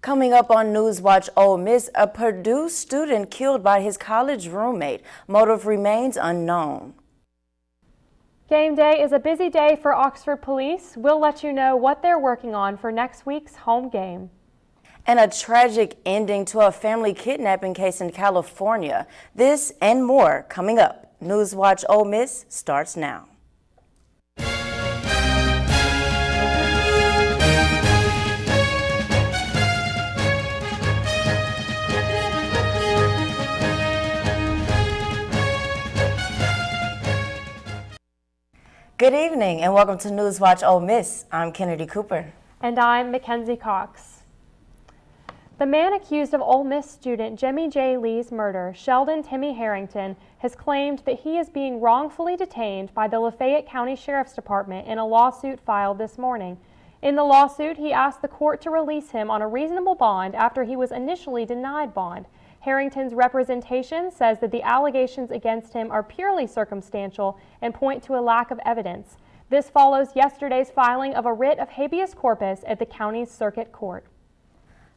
Coming up on NewsWatch Ole Miss, a Purdue student killed by his college roommate. Motive remains unknown. Game day is a busy day for Oxford police. We'll let you know what they're working on for next week's home game. And a tragic ending to a family kidnapping case in California. This and more coming up. NewsWatch Ole Miss starts now. Good evening and welcome to NewsWatch Ole Miss. I'm Kennedy Cooper. And I'm Mackenzie Cox. The man accused of Ole Miss student Jimmy J. Lee's murder, Sheldon Timmy Harrington, has claimed that he is being wrongfully detained by the Lafayette County Sheriff's Department in a lawsuit filed this morning. In the lawsuit, he asked the court to release him on a reasonable bond after he was initially denied bond. Harrington's representation says that the allegations against him are purely circumstantial and point to a lack of evidence. This follows yesterday's filing of a writ of habeas corpus at the county's circuit court.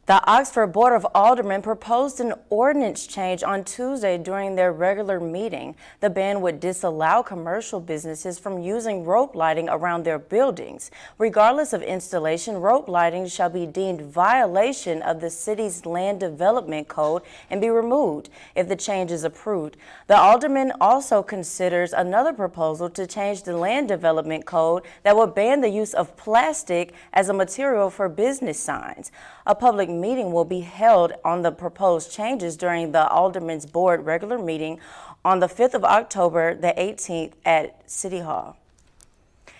The Oxford Board of Aldermen proposed an ordinance change on Tuesday during their regular meeting. The ban would disallow commercial businesses from using rope lighting around their buildings. Regardless of installation, rope lighting shall be deemed violation of the city's land development code and be removed if the change is approved. The alderman also considers another proposal to change the land development code that would ban the use of plastic as a material for business signs. A public meeting will be held on the proposed changes during the Aldermen's Board regular meeting on the 5th of October, the 18th at City Hall.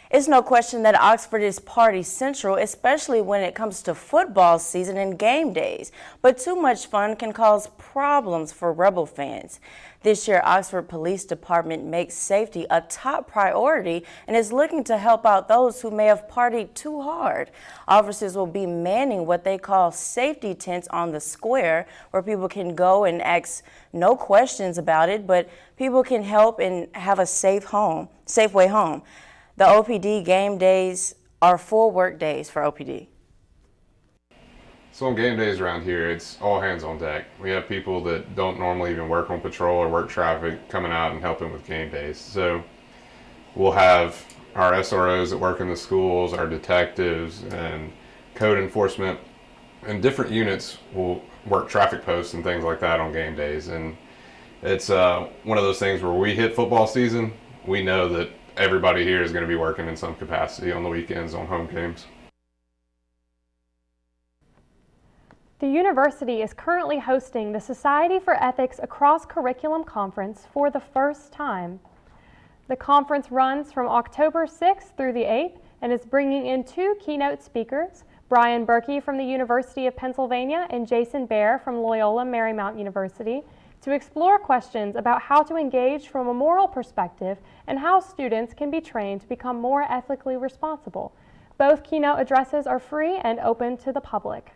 It's no question that Oxford is party central, especially when it comes to football season and game days. But too much fun can cause problems for Rebel fans. This year, Oxford Police Department makes safety a top priority and is looking to help out those who may have partied too hard. Officers will be manning what they call safety tents on the square, where people can go and ask no questions about it, but people can help and have a safe way home. The Opd Game Days are full work days for Opd. So on game days around here, it's all hands on deck. We have people that don't normally even work on patrol or work traffic coming out and helping with game days. So we'll have our SROs that work in the schools, our detectives and code enforcement, and different units will work traffic posts and things like that on game days. And it's one of those things where we hit football season, we know that everybody here is going to be working in some capacity on the weekends on home games. The university is currently hosting the Society for Ethics Across Curriculum Conference for the first time. The conference runs from October 6th through the 8th and is bringing in two keynote speakers, Brian Berkey from the University of Pennsylvania and Jason Baer from Loyola Marymount University, to explore questions about how to engage from a moral perspective and how students can be trained to become more ethically responsible. Both keynote addresses are free and open to the public.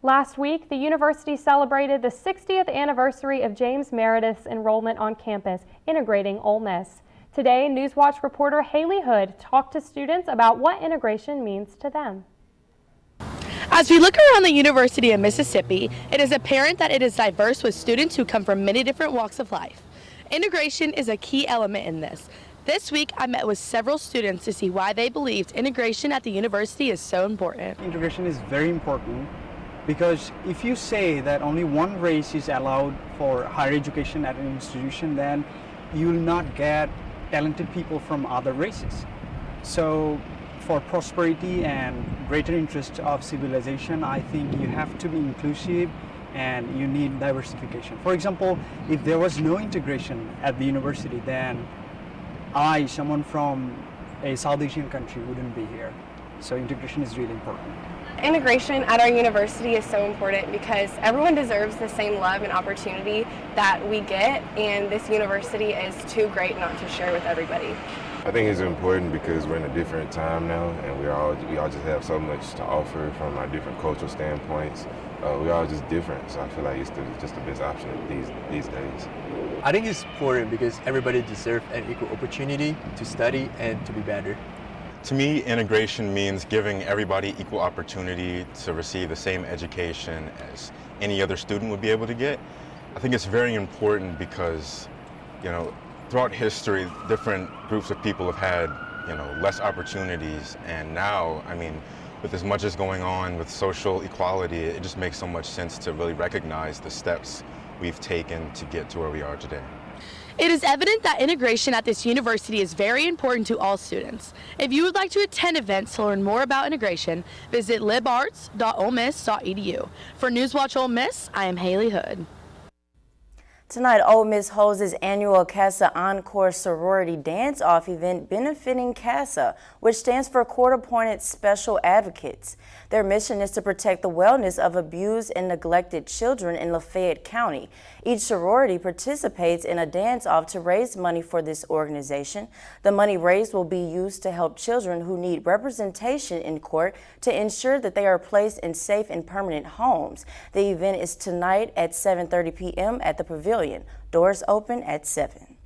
Last week, the university celebrated the 60th anniversary of James Meredith's enrollment on campus, integrating Ole Miss. Today, NewsWatch reporter Haley Hood talked to students about what integration means to them. As we look around the University of Mississippi, it is apparent that it is diverse with students who come from many different walks of life. Integration is a key element in this. This week, I met with several students to see why they believed integration at the university is so important. Integration is very important because if you say that only one race is allowed for higher education at an institution, then you will not get talented people from other races. So for prosperity and greater interest of civilization, I think you have to be inclusive and you need diversification. For example, if there was no integration at the university, then someone from a South Asian country, wouldn't be here. So integration is really important. Integration at our university is so important because everyone deserves the same love and opportunity that we get, and this university is too great not to share with everybody. I think it's important because we're in a different time now, and we all just have so much to offer from our different cultural standpoints. We're all just different, so I feel like it's just the best option these days. I think it's important because everybody deserves an equal opportunity to study and to be better. To me, integration means giving everybody equal opportunity to receive the same education as any other student would be able to get. I think it's very important because, throughout history, different groups of people have had, less opportunities. And now, with as much as going on with social equality, it just makes so much sense to really recognize the steps we've taken to get to where we are today. It is evident that integration at this university is very important to all students. If you would like to attend events to learn more about integration, visit libarts.olemiss.edu. For NewsWatch Ole Miss, I am Haley Hood. Tonight, Ole Miss holds its annual Casa Encore Sorority Dance-Off event benefiting Casa, which stands for Court-Appointed Special Advocates. Their mission is to protect the wellness of abused and neglected children in Lafayette County. Each sorority participates in a dance-off to raise money for this organization. The money raised will be used to help children who need representation in court to ensure that they are placed in safe and permanent homes. The event is tonight at 7:30 p.m. at the Pavilion. Doors open at 7.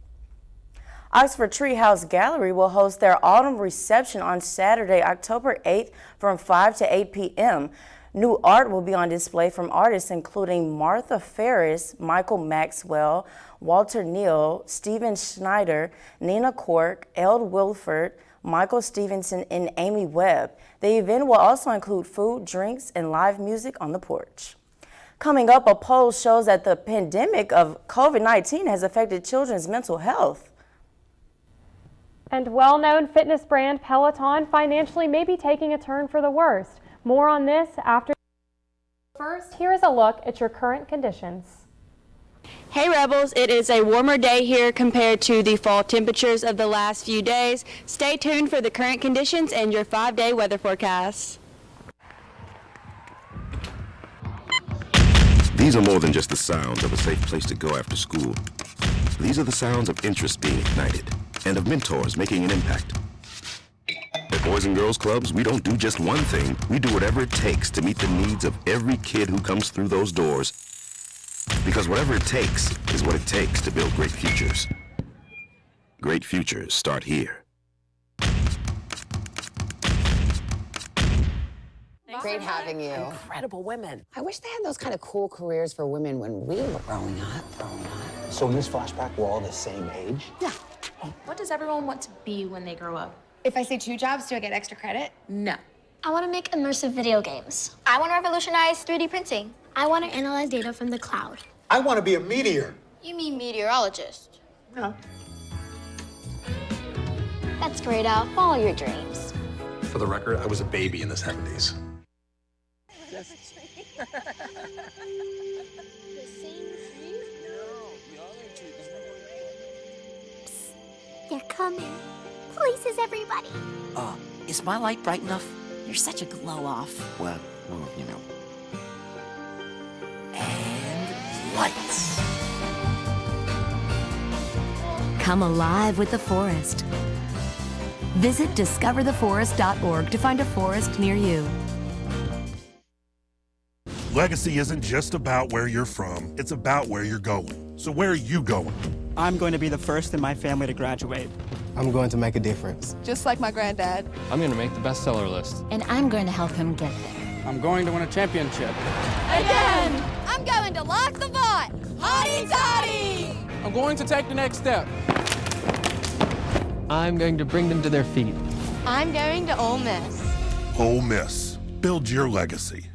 Oxford Treehouse Gallery will host their autumn reception on Saturday, October 8th from 5 to 8 p.m. New art will be on display from artists including Martha Ferris, Michael Maxwell, Walter Neal, Stephen Schneider, Nina Cork, Eld Wilford, Michael Stevenson, and Amy Webb. The event will also include food, drinks, and live music on the porch. Coming up, a poll shows that the pandemic of COVID-19 has affected children's mental health. And well-known fitness brand Peloton financially may be taking a turn for the worst. More on this after. First, here is a look at your current conditions. Hey Rebels, it is a warmer day here compared to the fall temperatures of the last few days. Stay tuned for the current conditions and your 5-day weather forecast. These are more than just the sounds of a safe place to go after school. These are the sounds of interest being ignited and of mentors making an impact. At Boys and Girls Clubs, we don't do just one thing. We do whatever it takes to meet the needs of every kid who comes through those doors. Because whatever it takes is what it takes to build great futures. Great futures start here. Great having you. Incredible women. I wish they had those kind of cool careers for women when we were growing up. So in this flashback, we're all the same age? Yeah. What does everyone want to be when they grow up? If I say 2 jobs, do I get extra credit? No. I want to make immersive video games. I want to revolutionize 3D printing. I want to analyze data from the cloud. I want to be a meteor. You mean meteorologist? No. That's great, Al. Follow your dreams. For the record, I was a baby in the 70s. They're coming. Places, everybody. Is my light bright enough? You're such a glow-off. Well, you know. And lights. Come alive with the forest. Visit discovertheforest.org to find a forest near you. Legacy isn't just about where you're from, it's about where you're going. So where are you going? I'm going to be the first in my family to graduate. I'm going to make a difference. Just like my granddad. I'm going to make the bestseller list. And I'm going to help him get there. I'm going to win a championship. Again! I'm going to lock the vault! Hotty toddy! I'm going to take the next step. I'm going to bring them to their feet. I'm going to Ole Miss. Ole Miss. Build your legacy.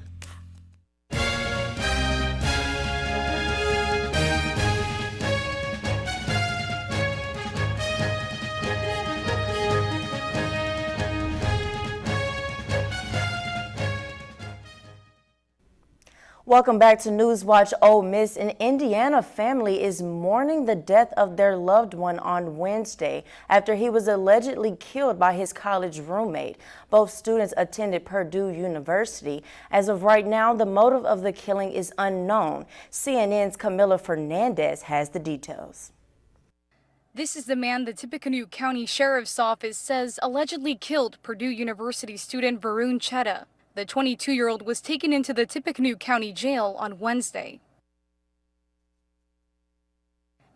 Welcome back to NewsWatch Ole Miss. An Indiana family is mourning the death of their loved one on Wednesday after he was allegedly killed by his college roommate. Both students attended Purdue University. As of right now, the motive of the killing is unknown. CNN's Camila Fernandez has the details. This is the man the Tippecanoe County Sheriff's Office says allegedly killed Purdue University student Varun Chedda. The 22-year-old was taken into the Tippecanoe County Jail on Wednesday.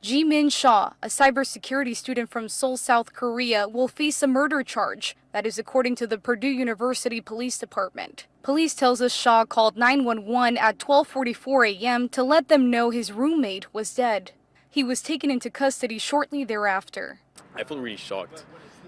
Ji-Min Shaw, a cybersecurity student from Seoul, South Korea, will face a murder charge. That is according to the Purdue University Police Department. Police tells us Shaw called 911 at 12:44 a.m. to let them know his roommate was dead. He was taken into custody shortly thereafter. I feel really shocked.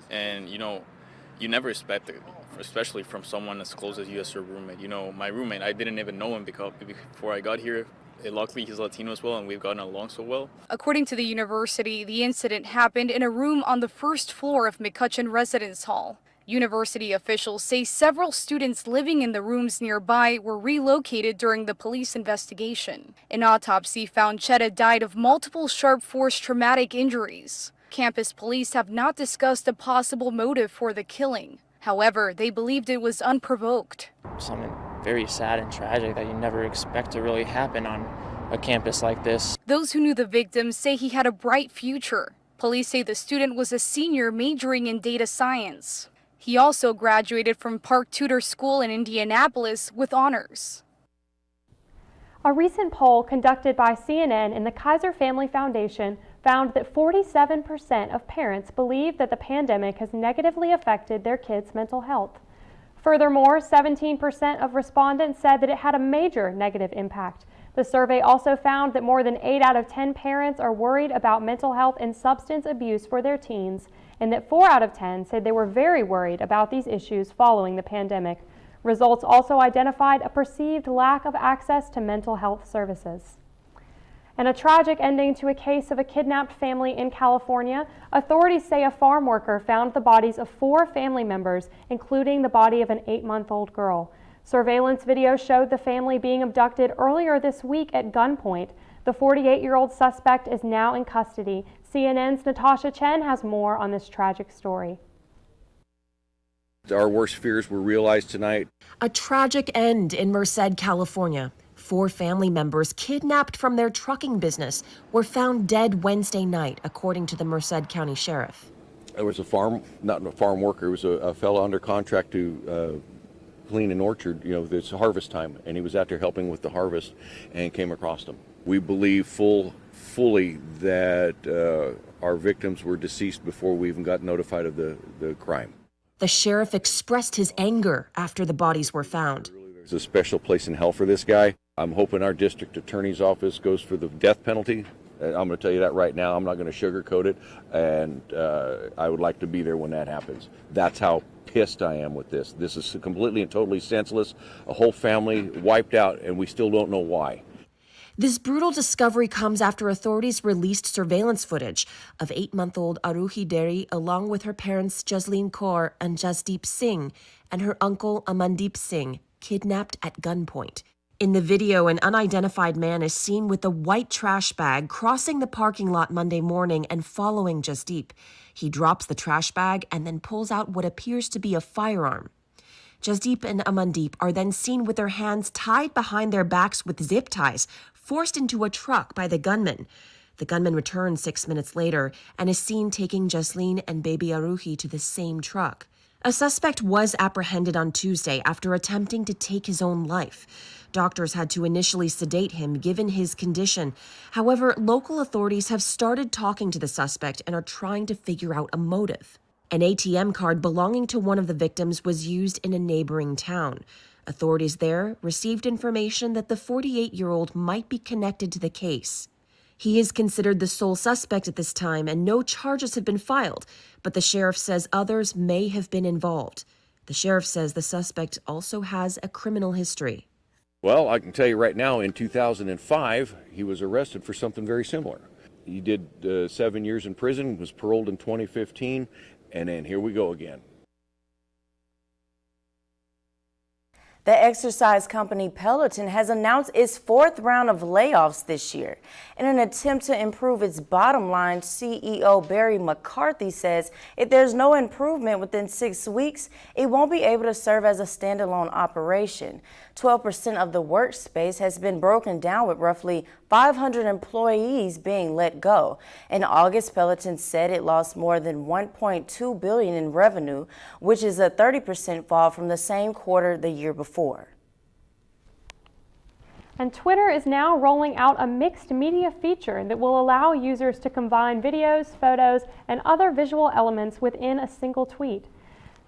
And, you never expect it, especially from someone as close as you as your roommate. My roommate, I didn't even know him before I got here. Luckily, he's Latino as well, and we've gotten along so well. According to the university, the incident happened in a room on the first floor of McCutcheon Residence Hall. University officials say several students living in the rooms nearby were relocated during the police investigation. An autopsy found Chetta died of multiple sharp force traumatic injuries. Campus police have not discussed a possible motive for the killing. However, they believed it was unprovoked. Something very sad and tragic that you never expect to really happen on a campus like this. Those who knew the victim say he had a bright future. Police say the student was a senior majoring in data science. He also graduated from Park Tudor School in Indianapolis with honors. A recent poll conducted by CNN and the Kaiser Family Foundation found that 47% of parents believe that the pandemic has negatively affected their kids' mental health. Furthermore, 17% of respondents said that it had a major negative impact. The survey also found that more than 8 out of 10 parents are worried about mental health and substance abuse for their teens, and that 4 out of 10 said they were very worried about these issues following the pandemic. Results also identified a perceived lack of access to mental health services. And a tragic ending to a case of a kidnapped family in California. Authorities say a farm worker found the bodies of 4 family members, including the body of an 8-month-old girl. Surveillance video showed the family being abducted earlier this week at gunpoint. The 48-year-old suspect is now in custody. CNN's Natasha Chen has more on this tragic story. Our worst fears were realized tonight. A tragic end in Merced, California. 4 family members kidnapped from their trucking business were found dead Wednesday night, according to the Merced County Sheriff. It was not a farm worker, it was a fellow under contract to clean an orchard, it's harvest time, and he was out there helping with the harvest and came across them. We believe fully that our victims were deceased before we even got notified of the crime. The sheriff expressed his anger after the bodies were found. There's a special place in hell for this guy. I'm hoping our district attorney's office goes for the death penalty. I'm going to tell you that right now. I'm not going to sugarcoat it, and I would like to be there when that happens. That's how pissed I am with this. This is completely and totally senseless. A whole family wiped out, and we still don't know why. This brutal discovery comes after authorities released surveillance footage of 8-month-old Aruhi Deri along with her parents Jasleen Kaur and Jasdeep Singh and her uncle Amandeep Singh, kidnapped at gunpoint. In the video, an unidentified man is seen with a white trash bag crossing the parking lot Monday morning and following Jasdeep. He drops the trash bag and then pulls out what appears to be a firearm. Jasdeep and Amandeep are then seen with their hands tied behind their backs with zip ties, forced into a truck by the gunman. The gunman returns 6 minutes later and is seen taking Jasleen and baby Aruhi to the same truck. A suspect was apprehended on Tuesday after attempting to take his own life. Doctors had to initially sedate him given his condition. However, local authorities have started talking to the suspect and are trying to figure out a motive. An ATM card belonging to one of the victims was used in a neighboring town. Authorities there received information that the 48-year-old might be connected to the case. He is considered the sole suspect at this time and no charges have been filed, but the sheriff says others may have been involved. The sheriff says the suspect also has a criminal history. Well, I can tell you right now, in 2005, he was arrested for something very similar. He did 7 years in prison, was paroled in 2015, and then here we go again. The exercise company Peloton has announced its 4th round of layoffs this year. In an attempt to improve its bottom line, CEO Barry McCarthy says if there's no improvement within 6 weeks, it won't be able to serve as a standalone operation. 12% of the workspace has been broken down, with roughly 500 employees being let go. In August, Peloton said it lost more than $1.2 billion in revenue, which is a 30% fall from the same quarter the year before. And Twitter is now rolling out a mixed media feature that will allow users to combine videos, photos, and other visual elements within a single tweet.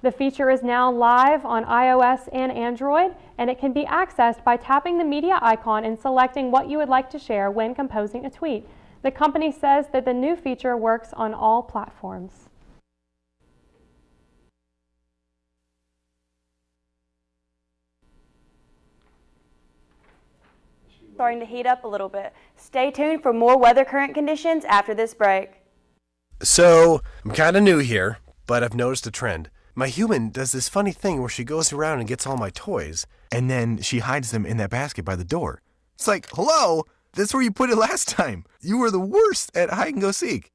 The feature is now live on iOS and Android, and it can be accessed by tapping the media icon and selecting what you would like to share when composing a tweet. The company says that the new feature works on all platforms. Starting to heat up a little bit. Stay tuned for more weather current conditions after this break. So, I'm kind of new here, but I've noticed a trend. My human does this funny thing where she goes around and gets all my toys, and then she hides them in that basket by the door. It's like, hello, that's where you put it last time. You were the worst at hide and go seek.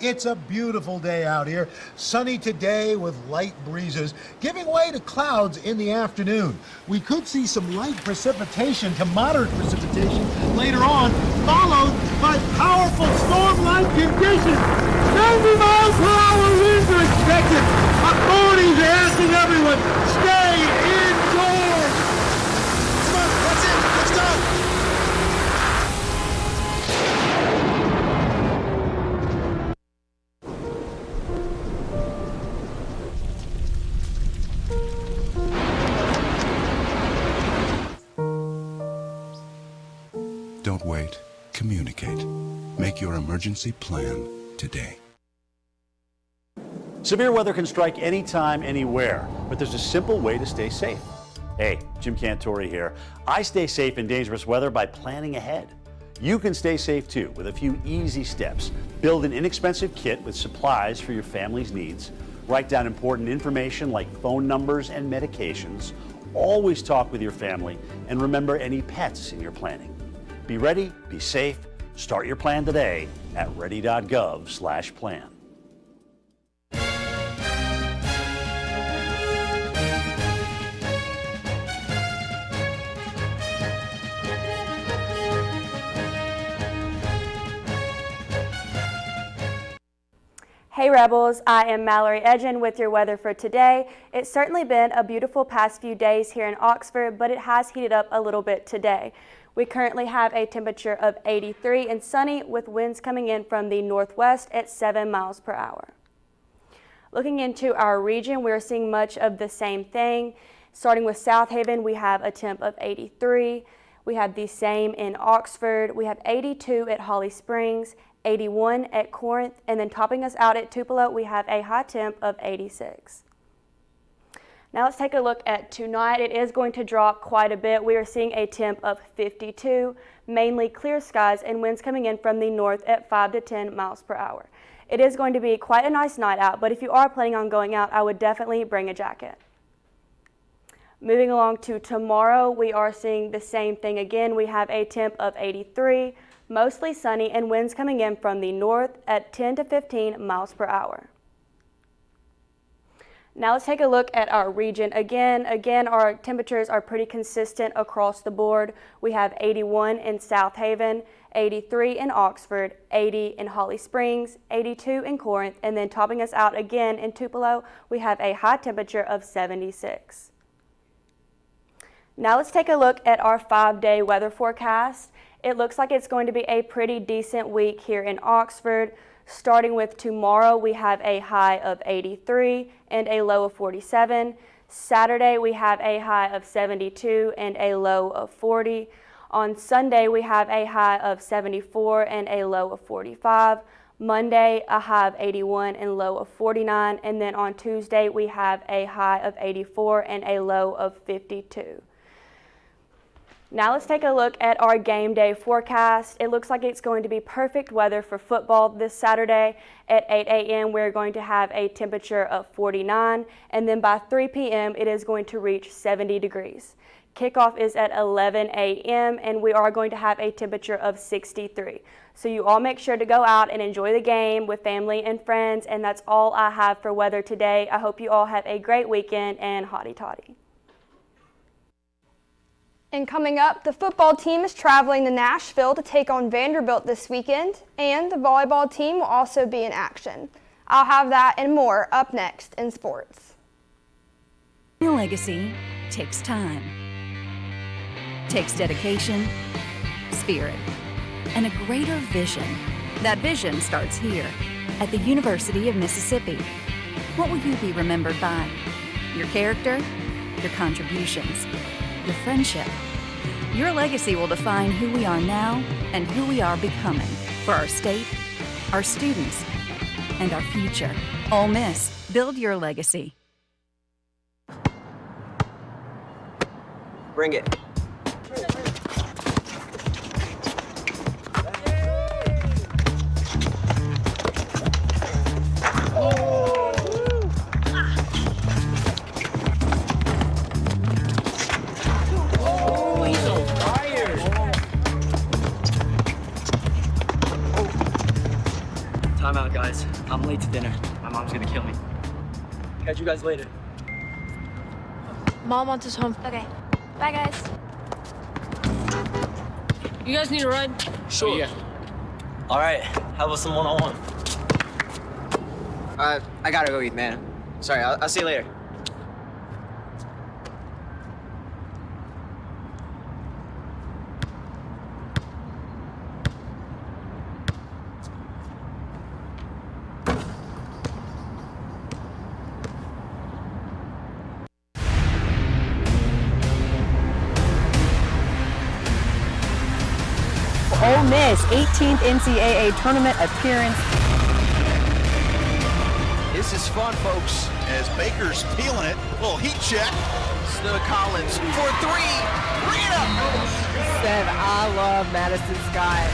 It's a beautiful day out here. Sunny today with light breezes, giving way to clouds in the afternoon. We could see some light precipitation to moderate precipitation later on, followed by powerful storm-like conditions. 90 miles per hour winds are expected. Authorities are asking everyone, stay indoors. Come on, that's it. Let's go. Don't wait. Communicate. Make your emergency plan today. Severe weather can strike anytime, anywhere, but there's a simple way to stay safe. Hey, Jim Cantore here. I stay safe in dangerous weather by planning ahead. You can stay safe too with a few easy steps. Build an inexpensive kit with supplies for your family's needs. Write down important information like phone numbers and medications. Always talk with your family, and remember any pets in your planning. Be ready, be safe. Start your plan today at ready.gov/plan. Hey Rebels, I am Mallory Edgen with your weather for today. It's certainly been a beautiful past few days here in Oxford, but it has heated up a little bit today. We currently have a temperature of 83 and sunny with winds coming in from the northwest at 7 miles per hour. Looking into our region, we're seeing much of the same thing. Starting with South Haven, we have a temp of 83. We have the same in Oxford. We have 82 at Holly Springs, 81 at Corinth, and then topping us out at Tupelo, we have a high temp of 86. Now let's take a look at tonight. It is going to drop quite a bit. We are seeing a temp of 52, mainly clear skies and winds coming in from the north at 5 to 10 miles per hour. It is going to be quite a nice night out, but if you are planning on going out, I would definitely bring a jacket. Moving along to tomorrow, we are seeing the same thing again. We have a temp of 83, mostly sunny and winds coming in from the north at 10 to 15 miles per hour. Now let's take a look at our region again. Our temperatures are pretty consistent across the board. We have 81 in South Haven, 83 in Oxford, 80 in Holly Springs, 82 in Corinth, and then topping us out again in Tupelo, we have a high temperature of 76. Now let's take a look at our 5-day weather forecast. It looks like it's going to be a pretty decent week here in Oxford. Starting with tomorrow, we have a high of 83 and a low of 47. Saturday, we have a high of 72 and a low of 40. On Sunday, we have a high of 74 and a low of 45. Monday, a high of 81 and low of 49. And then on Tuesday, we have a high of 84 and a low of 52. Now let's take a look at our game day forecast. It looks like it's going to be perfect weather for football this Saturday. At 8 a.m. we're going to have a temperature of 49, and then by 3 p.m. it is going to reach 70 degrees. Kickoff is at 11 a.m. and we are going to have a temperature of 63. So you all make sure to go out and enjoy the game with family and friends, and that's all I have for weather today. I hope you all have a great weekend and hotty toddy. And coming up, the football team is traveling to Nashville to take on Vanderbilt this weekend, and the volleyball team will also be in action. I'll have that and more up next in sports. Your legacy takes time, takes dedication, spirit, and a greater vision. That vision starts here at the University of Mississippi. What will you be remembered by? Your character, your contributions, your friendship. Your legacy will define who we are now and who we are becoming for our state, our students, and our future. Ole Miss, build your legacy. Bring it. Time out, guys. I'm late to dinner. My mom's gonna kill me. Catch you guys later. Mom wants us home. Okay. Bye, guys. You guys need a ride? Sure. Yeah. All right. How about some one-on-one? I gotta go eat, man. Sorry, I'll see you later. Ole Miss 18th NCAA tournament appearance. This is fun, folks, as Baker's peeling it. Little heat check. Snow Collins for three. Bring it up. Said, I love Madison Scott.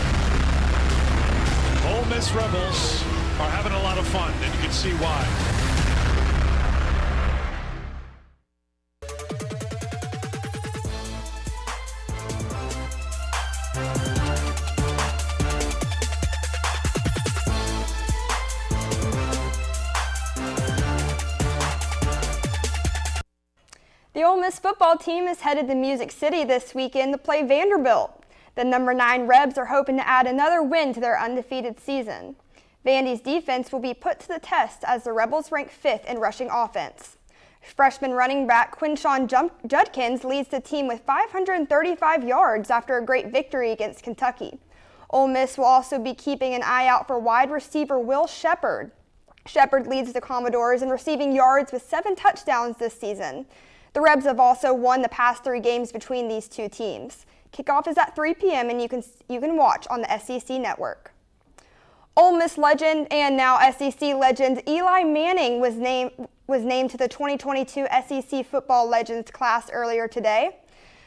Ole Miss Rebels are having a lot of fun, and you can see why. The Ole Miss football team is headed to Music City this weekend to play Vanderbilt. The number 9 Rebs are hoping to add another win to their undefeated season. Vandy's defense will be put to the test as the Rebels rank 5th in rushing offense. Freshman running back Quinshawn Judkins leads the team with 535 yards after a great victory against Kentucky. Ole Miss will also be keeping an eye out for wide receiver Will Shepard. Shepard leads the Commodores in receiving yards with 7 touchdowns this season. The Rebs have also won the past 3 games between these two teams. Kickoff is at 3 p.m. and you can watch on the SEC network. Ole Miss legend and now SEC legend Eli Manning was named to the 2022 SEC Football Legends class earlier today.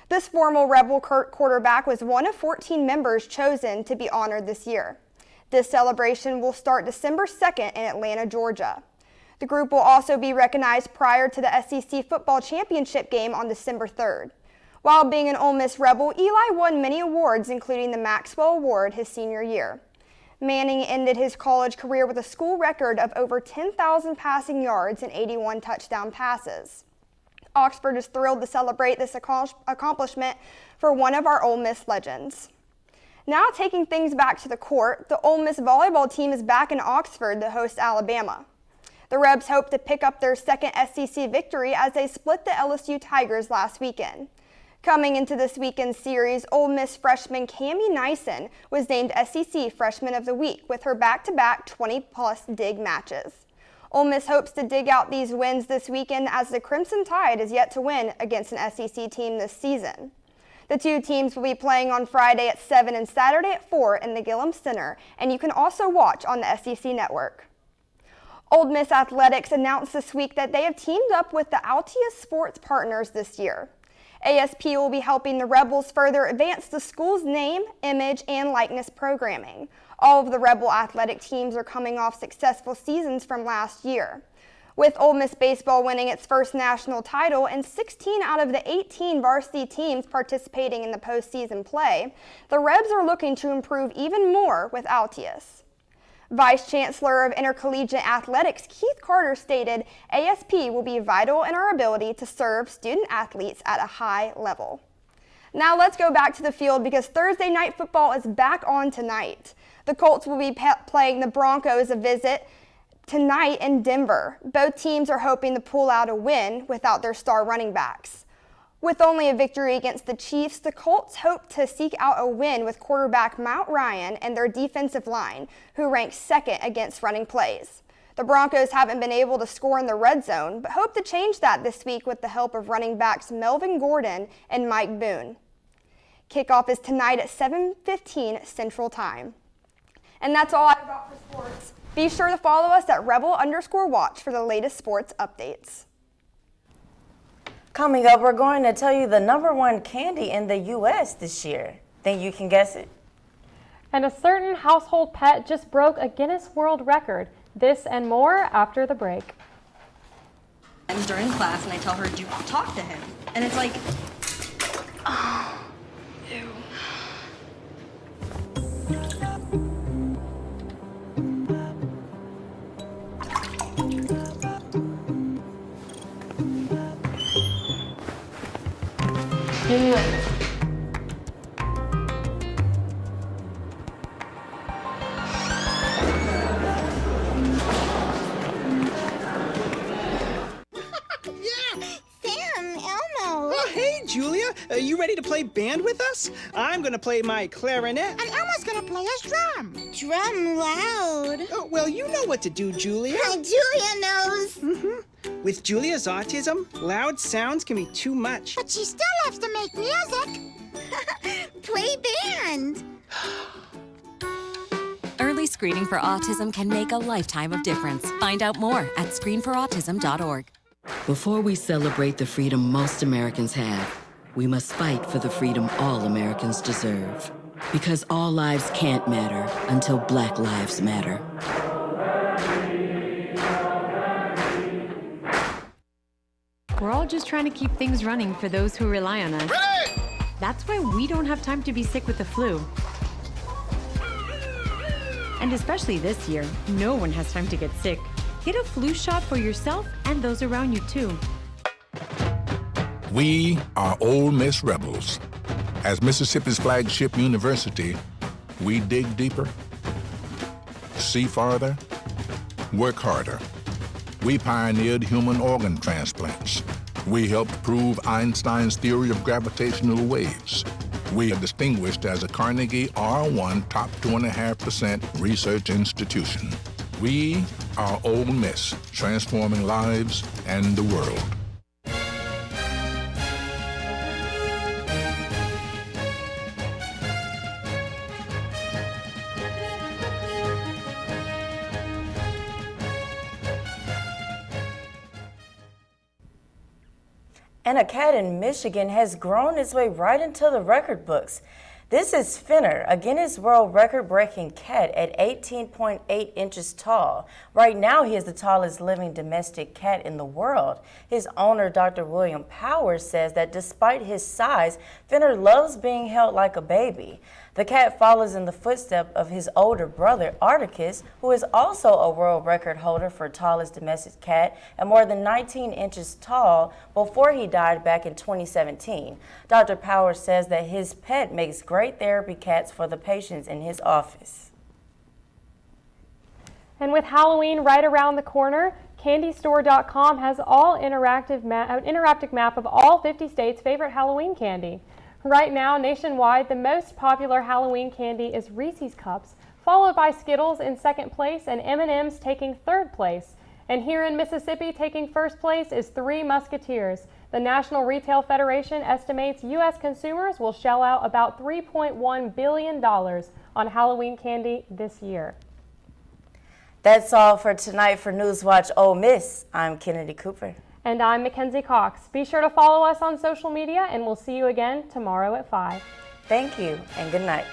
This former Rebel quarterback was one of 14 members chosen to be honored this year. This celebration will start December 2nd in Atlanta, Georgia. The group will also be recognized prior to the SEC Football Championship game on December 3rd. While being an Ole Miss Rebel, Eli won many awards, including the Maxwell Award his senior year. Manning ended his college career with a school record of over 10,000 passing yards and 81 touchdown passes. Oxford is thrilled to celebrate this accomplishment for one of our Ole Miss legends. Now taking things back to the court, the Ole Miss volleyball team is back in Oxford to host Alabama. The Rebs hope to pick up their second SEC victory as they split the LSU Tigers last weekend. Coming into this weekend's series, Ole Miss freshman Cammie Nyson was named SEC Freshman of the Week with her back-to-back 20-plus dig matches. Ole Miss hopes to dig out these wins this weekend as the Crimson Tide is yet to win against an SEC team this season. The two teams will be playing on Friday at 7 and Saturday at 4 in the Gillum Center, and you can also watch on the SEC network. Ole Miss Athletics announced this week that they have teamed up with the Altia Sports Partners this year. ASP will be helping the Rebels further advance the school's name, image, and likeness programming. All of the Rebel athletic teams are coming off successful seasons from last year. With Ole Miss baseball winning its first national title and 16 out of the 18 varsity teams participating in the postseason play, the Rebs are looking to improve even more with Altius. Vice Chancellor of Intercollegiate Athletics Keith Carter stated ASP will be vital in our ability to serve student athletes at a high level. Now let's go back to the field because Thursday night football is back on tonight. The Colts will be playing the Broncos a visit tonight in Denver. Both teams are hoping to pull out a win without their star running backs. With only a victory against the Chiefs, the Colts hope to seek out a win with quarterback Matt Ryan and their defensive line, who ranks second against running plays. The Broncos haven't been able to score in the red zone, but hope to change that this week with the help of running backs Melvin Gordon and Mike Boone. Kickoff is tonight at 7:15 Central Time. And that's all I've got for sports. Be sure to follow us at rebel_watch for the latest sports updates. Coming up, we're going to tell you the #1 candy in the U.S. this year. Think you can guess it? And a certain household pet just broke a Guinness World Record. This and more after the break. During class, and I tell her to talk to him. And it's like, oh, ew. Julia, are you ready to play band with us? I'm gonna play my clarinet. And Elmo's gonna play his drum. Drum loud. Oh, well, you know what to do, Julia. Julia knows. With Julia's autism, loud sounds can be too much. But she still loves to make music. Play band. Early screening for autism can make a lifetime of difference. Find out more at screenforautism.org. Before we celebrate the freedom most Americans have, we must fight for the freedom all Americans deserve. Because all lives can't matter until Black lives matter. We're all just trying to keep things running for those who rely on us. Ready! That's why we don't have time to be sick with the flu. And especially this year, no one has time to get sick. Get a flu shot for yourself and those around you too. We are Ole Miss Rebels. As Mississippi's flagship university, we dig deeper, see farther, work harder. We pioneered human organ transplants. We helped prove Einstein's theory of gravitational waves. We are distinguished as a Carnegie R1 top 2.5% research institution. We are Ole Miss, transforming lives and the world. And a cat in Michigan has grown its way right into the record books. This is Finner, a Guinness World Record-breaking cat at 18.8 inches tall. Right now, he is the tallest living domestic cat in the world. His owner, Dr. William Powers, says that despite his size, Finner loves being held like a baby. The cat follows in the footsteps of his older brother, Articus, who is also a world record holder for tallest domestic cat at more than 19 inches tall before he died back in 2017. Dr. Powers says that his pet makes great therapy cats for the patients in his office. And with Halloween right around the corner, CandyStore.com has all interactive map of all 50 states' favorite Halloween candy. Right now, nationwide, the most popular Halloween candy is Reese's Cups, followed by Skittles in second place and M&M's taking third place. And here in Mississippi, taking first place is Three Musketeers. The National Retail Federation estimates U.S. consumers will shell out about $3.1 billion on Halloween candy this year. That's all for tonight for NewsWatch Ole Miss. I'm Kennedy Cooper. And I'm Mackenzie Cox. Be sure to follow us on social media, and we'll see you again tomorrow at 5. Thank you, and good night.